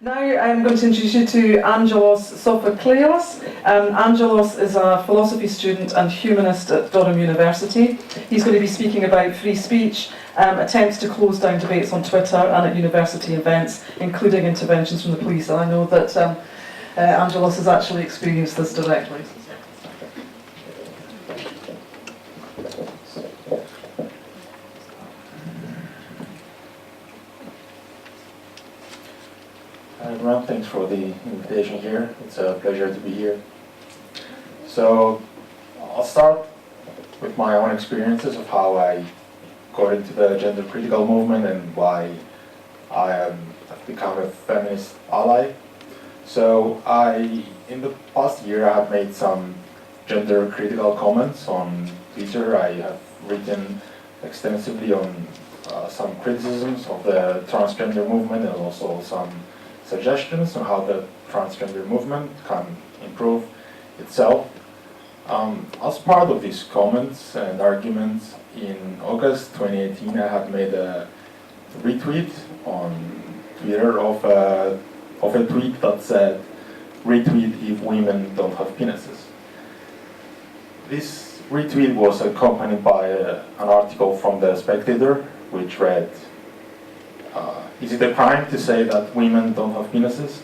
Now I'm going to introduce you to Angelos Sofocleous. Angelos is a philosophy student and humanist at Durham University. He's going to be speaking about free speech, attempts to close down debates on Twitter and at university events, including interventions from the police. And I know that Angelos has actually experienced this directly. Hi everyone, thanks for the invitation here. It's a pleasure to be here. So I'll start with my own experiences of how I got into the gender critical movement and why have become a feminist ally. So in the past year, I have made some gender critical comments on Twitter. I have written extensively on some criticisms of the transgender movement and also some suggestions on how the transgender movement can improve itself. As part of these comments and arguments, in August 2018, I had made a retweet on Twitter of a tweet that said, "Retweet if women don't have penises." This retweet was accompanied by an article from The Spectator, which read, "Is it a crime to say that women don't have penises?"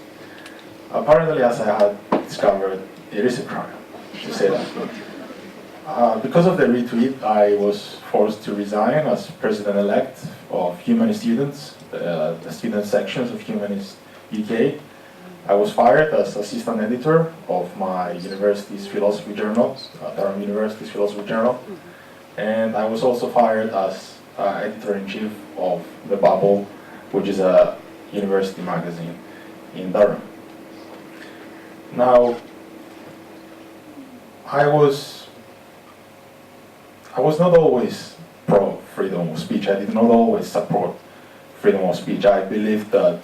Apparently, as I had discovered, it is a crime to say that. Because of the retweet, I was forced to resign as president-elect of Humanist Students, the student sections of Humanist UK. I was fired as assistant editor of my university's philosophy journal, Durham University's philosophy journal, and I was also fired as editor-in-chief of The Bubble, which is a university magazine in Durham. Now, I was not always pro freedom of speech. I did not always support freedom of speech. I believed that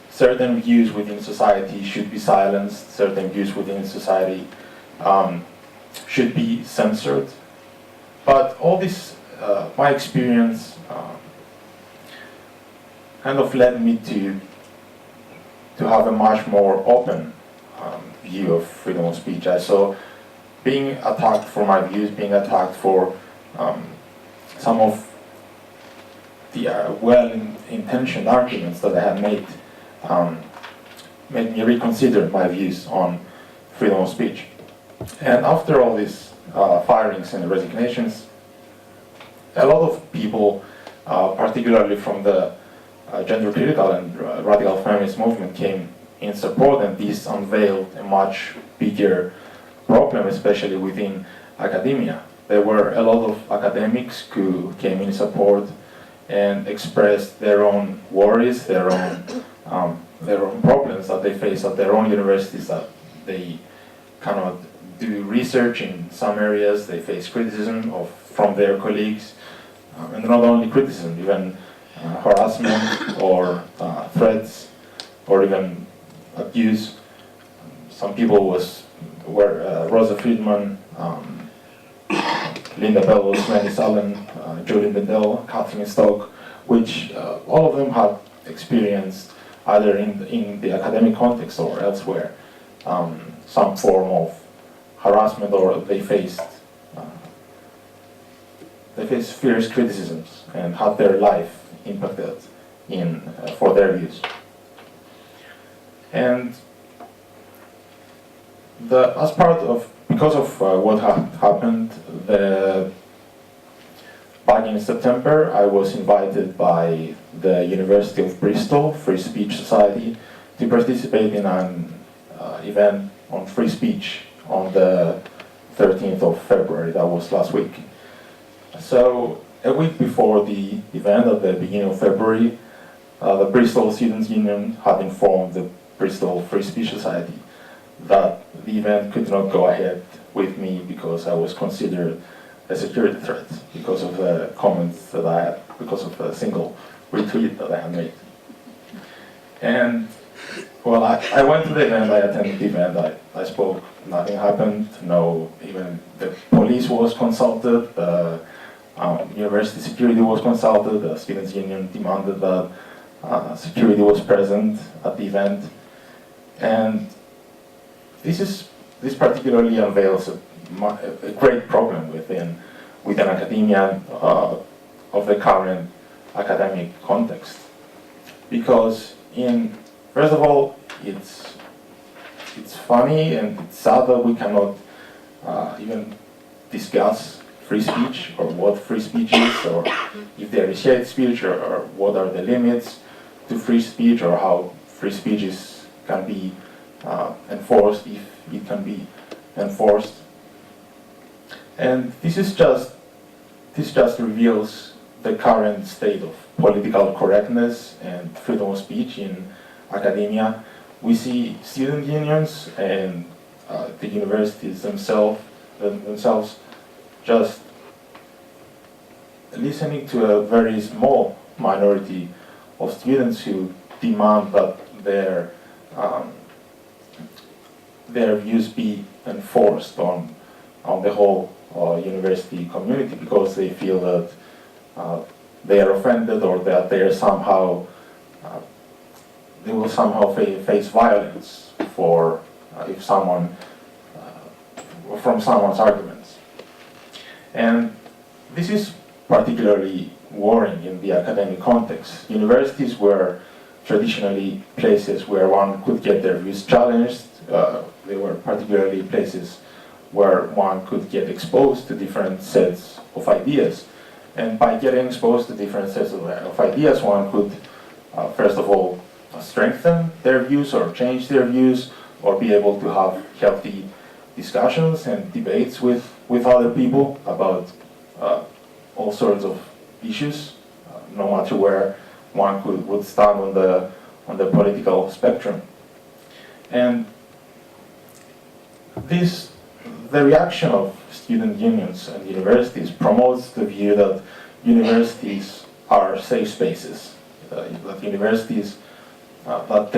certain views within society should be silenced, certain views within society should be censored. But all this, my experience, kind of led me to have a much more open view of freedom of speech. I saw being attacked for my views, being attacked for some of the well-intentioned arguments that I had made me reconsider my views on freedom of speech. And after all these firings and resignations, a lot of people, particularly from the gender critical and radical feminist movement, came in support, and this unveiled a much bigger problem, especially within academia. There were a lot of academics who came in support and expressed their own worries, their own problems that they face at their own universities, that they cannot do research in some areas, they face criticism from their colleagues, and not only criticism, even harassment or threats or even abuse. Some people were Rosa Friedman, Linda Bellows, Wendy Sullen, Julian Bendel, Catherine Stock, which all of them had experienced either in the academic context or elsewhere some form of harassment, or they faced fierce criticisms and had their life impacted for their views. And because of what had happened, back in September, I was invited by the University of Bristol Free Speech Society to participate in an event on free speech on the 13th of February, that was last week. So a week before the event, at the beginning of February, the Bristol Students' Union had informed the Bristol Free Speech Society that the event could not go ahead with me because I was considered a security threat because of the comments that I had, because of a single retweet that I had made. And well, I went to the event, I attended the event, I spoke, nothing happened, even the police was consulted, the university security was consulted, the students' union demanded that security was present at the event, and this particularly unveils a great problem within academia of the current academic context, because first of all, it's funny and it's sad that we cannot even discuss free speech, or what free speech is, or if there is hate speech, or what are the limits to free speech, or how free speech can be enforced, if it can be enforced. And this just reveals the current state of political correctness and freedom of speech in academia. We see student unions and the universities themselves just listening to a very small minority of students who demand that their views be enforced on the whole university community, because they feel that they are offended, or that they will somehow face violence from someone's arguments. And this is particularly worrying in the academic context. Universities were traditionally places where one could get their views challenged. They were particularly places where one could get exposed to different sets of ideas. And by getting exposed to different sets of ideas, one could, first of all, strengthen their views or change their views, or be able to have healthy discussions and debates with other people about all sorts of issues, no matter where one would stand on the political spectrum. And the reaction of student unions and universities promotes the view that universities are safe spaces, that universities that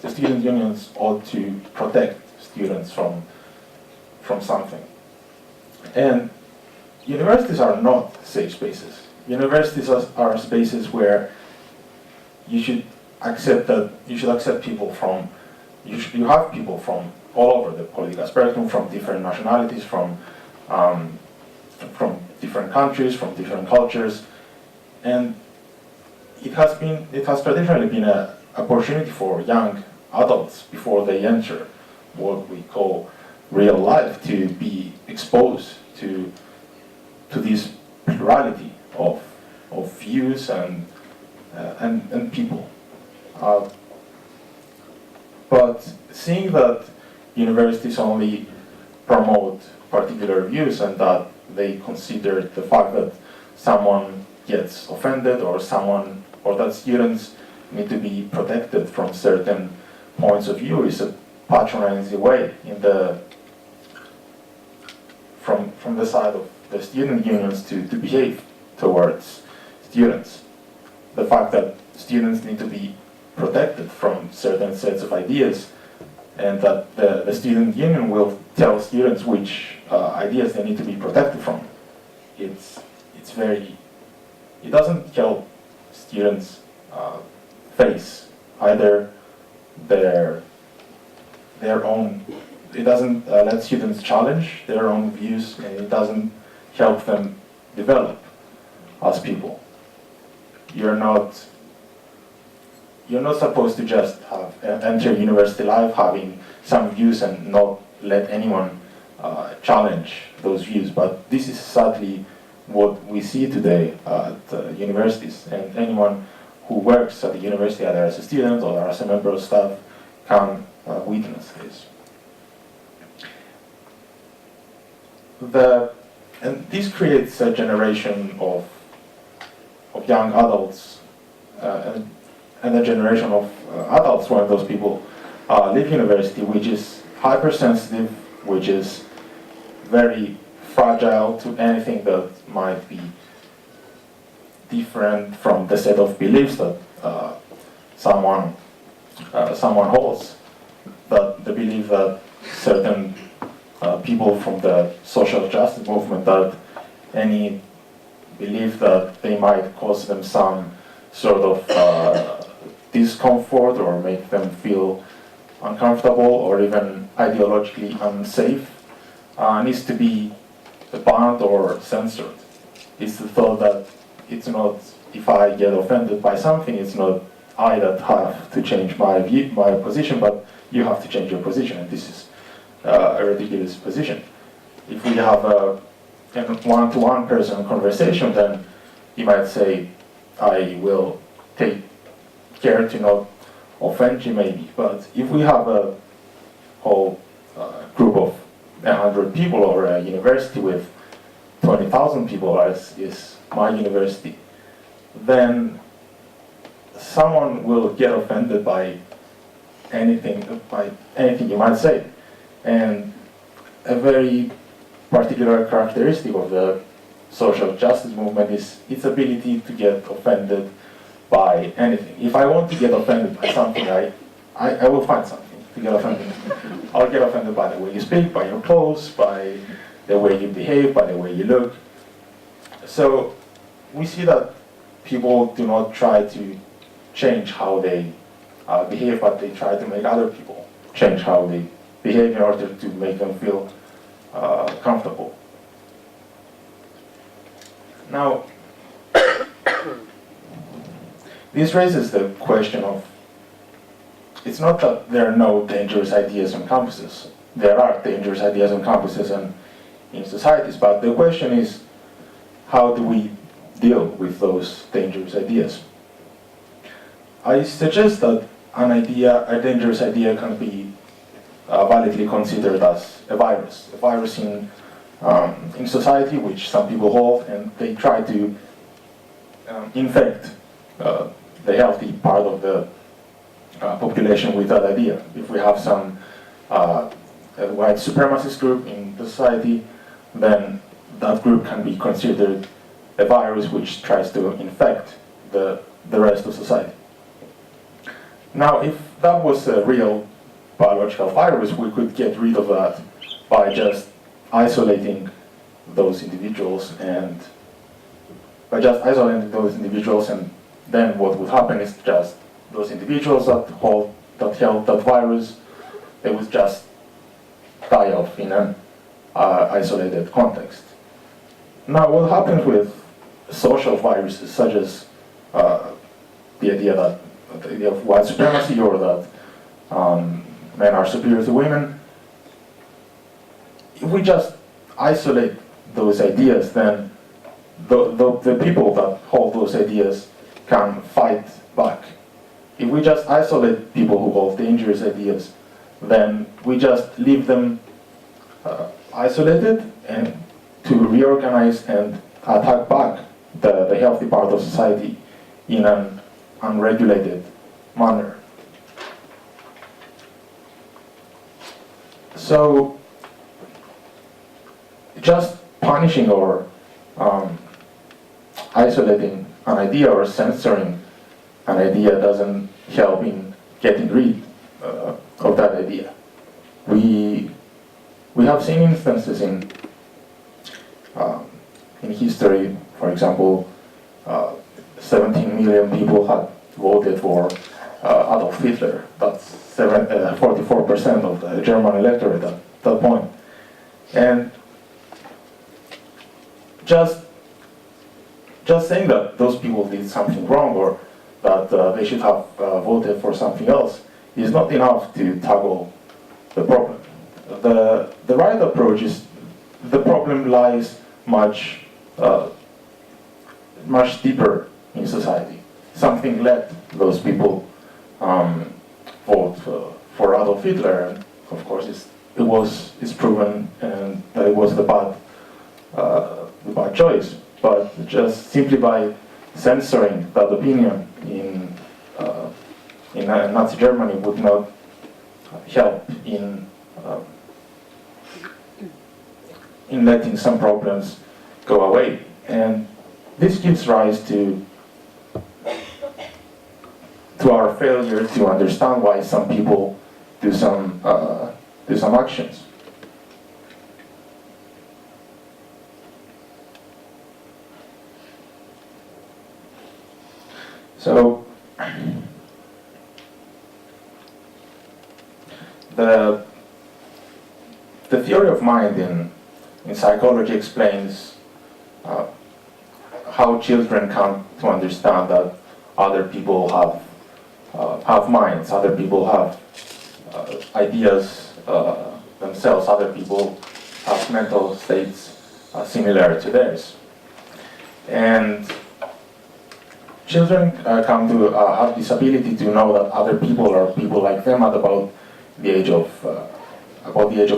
the student unions ought to protect students from something. And universities are not safe spaces. Universities are spaces where you should accept people from, you have people from all over the political spectrum, from different nationalities, from different countries, from different cultures, and it has traditionally been an opportunity for young adults, before they enter what we call real life, to be exposed to this plurality of views and people. But seeing that universities only promote particular views, and that they consider the fact that someone gets offended, or that students need to be protected from certain points of view, is a patronizing way from the side of the student unions to behave towards students. The fact that students need to be protected from certain sets of ideas, and that the student union will tell students which ideas they need to be protected from. It doesn't help students face either their own. It doesn't let students challenge their own views, and it doesn't help them develop as people. You're not supposed to just enter university life having some views and not let anyone challenge those views. But this is sadly what we see today at universities, and anyone who works at the university, either as a student or as a member of staff, can witness this. And this creates a generation of young adults and a generation of adults, when those people leave university, which is hypersensitive, which is very fragile to anything that might be different from the set of beliefs that someone holds. That the belief that certain people from the social justice movement, that any belief that they might cause them some sort of discomfort or make them feel uncomfortable or even ideologically unsafe needs to be banned or censored. It's the thought that it's not, if I get offended by something, it's not I that have to change my view, my position, but you have to change your position, and this is a ridiculous position. If we have a one-to-one person conversation, then you might say, I will take care to not offend you maybe, but if we have a whole group of 100 people or a university with 20,000 people, as is my university, then someone will get offended by anything you might say. And a very particular characteristic of the social justice movement is its ability to get offended by anything. If I want to get offended by something, I will find something to get offended. I'll get offended by the way you speak, by your clothes, by the way you behave, by the way you look. So we see that people do not try to change how they behave, but they try to make other people change how they behave in order to make them feel comfortable. Now, this raises the question of, it's not that there are no dangerous ideas on campuses. There are dangerous ideas on campuses and in societies, but the question is, how do we deal with those dangerous ideas? I suggest that a dangerous idea can be validly considered as a virus in society, which some people hold, and they try to infect the healthy part of the population with that idea. If we have some white supremacist group in the society, then that group can be considered a virus which tries to infect the rest of society. Now, if that was a real biological virus, we could get rid of that by just isolating those individuals, and then what would happen is just those individuals that held that virus, they would just die off in an isolated context. Now, what happens with social viruses, such as the idea of white supremacy, or that men are superior to women, if we just isolate those ideas, then the people that hold those ideas can fight back. If we just isolate people who hold dangerous ideas, then we just leave them isolated and to reorganize and attack back the healthy part of society in an unregulated manner. So just punishing or isolating an idea or censoring an idea doesn't help in getting rid of that idea. We have seen instances in history. For example, 17 million people had voted for Adolf Hitler. That's 44% of the German electorate at that point. And just saying that those people did something wrong, or that they should have voted for something else, is not enough to tackle the problem. The right approach is, the problem lies much deeper in society. Something led those people vote for Adolf Hitler, and of course it's proven and that it was the bad choice. But just simply by censoring that opinion in Nazi Germany would not help in letting some problems go away. And this gives rise to our failure to understand why some people do some actions. So the theory of mind in psychology explains how children come to understand that other people have minds, other people have ideas themselves, other people have mental states similar to theirs. And children come to have this ability to know that other people are people like them at about the age of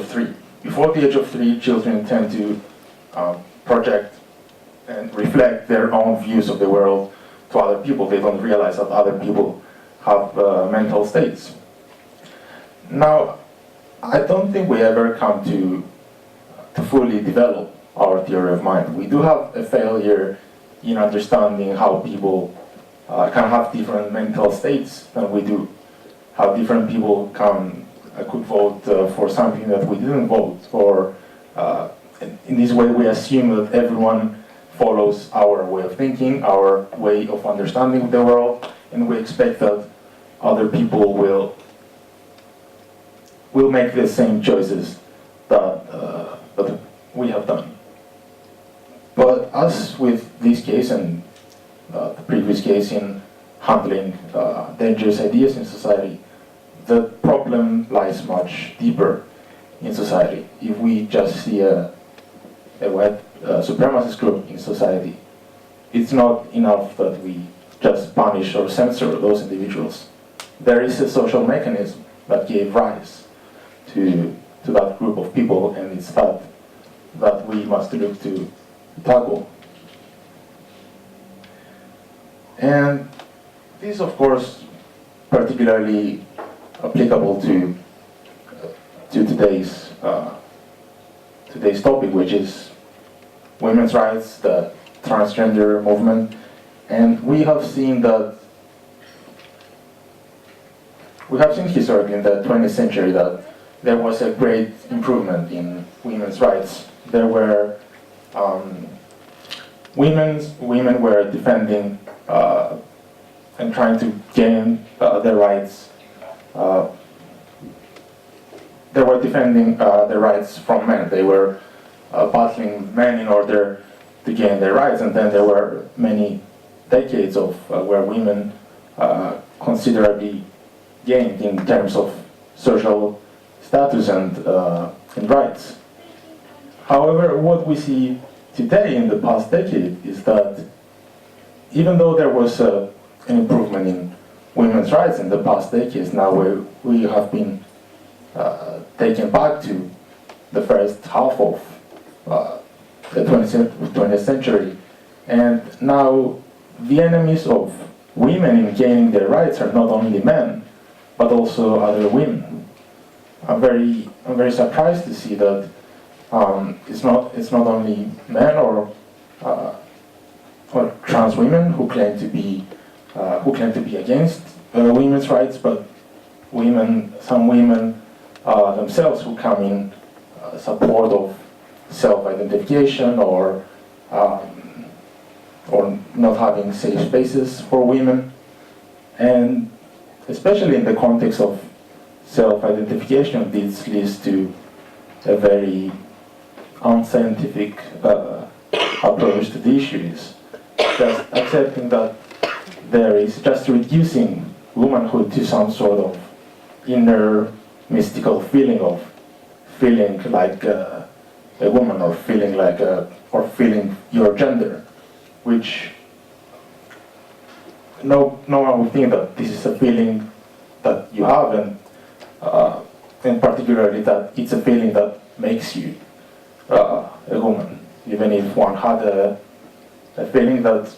3. Before the age of 3, children tend to project and reflect their own views of the world to other people. They don't realize that other people have mental states. Now, I don't think we ever come to fully develop our theory of mind. We do have a failure in understanding how people can have different mental states than we do. How different people could vote for something that we didn't vote for. In this way, we assume that everyone follows our way of thinking, our way of understanding the world, and we expect that other people will make the same choices that we have done. But as with this case and the previous case in handling dangerous ideas in society, the problem lies much deeper in society. If we just see a white supremacist group in society, it's not enough that we just punish or censor those individuals. There is a social mechanism that gave rise to that group of people, and it's that we must look to tackle. And this is, of course, particularly applicable to today's topic, which is women's rights, the transgender movement. And we have seen historically in the 20th century that there was a great improvement in women's rights. There were women were defending and trying to gain their rights. They were defending their rights from men. They were battling men in order to gain their rights, and then there were many decades of where women considerably gained in terms of social status and rights. However, what we see today in the past decade is that even though there was an improvement in women's rights in the past decades, now we have been taken back to the first half of the 20th century, and now the enemies of women in gaining their rights are not only men, but also other women. I'm very surprised to see that it's not only men or trans women who claim to be against women's rights, but some women themselves who come in support of self-identification or not having safe spaces for women, and especially in the context of self-identification, this leads to a very unscientific approach to the issues. Just accepting that there is just reducing womanhood to some sort of inner mystical feeling of feeling like a woman, or feeling like or feeling your gender, which no one would think that this is a feeling that you have, and particularly that it's a feeling that makes you a woman. Even if one had a feeling that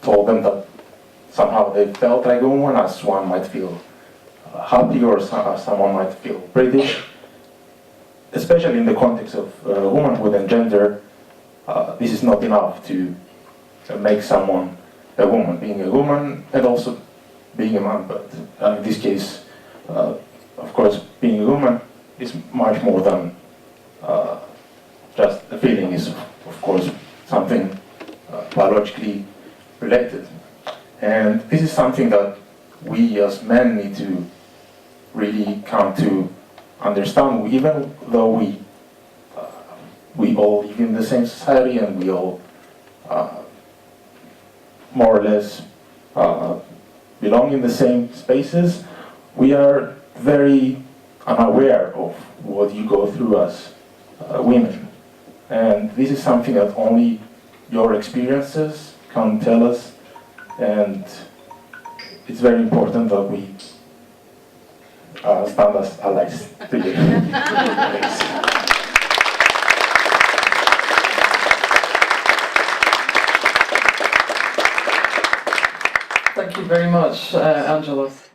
told them that somehow they felt like a woman, as one might feel happy, or someone might feel British, especially in the context of womanhood and gender. This is not enough to make someone a woman, being a woman and also being a man. But in this case, of course, being a woman is much more than just a feeling. Is of course something biologically related, and this is something that we as men need to really come to understand, even though we all live in the same society and we all more or less belong in the same spaces, we are very unaware of what you go through as women. And this is something that only your experiences can tell us, and it's very important that we stand as allies to you. Thanks. Thank you very much, Angelos.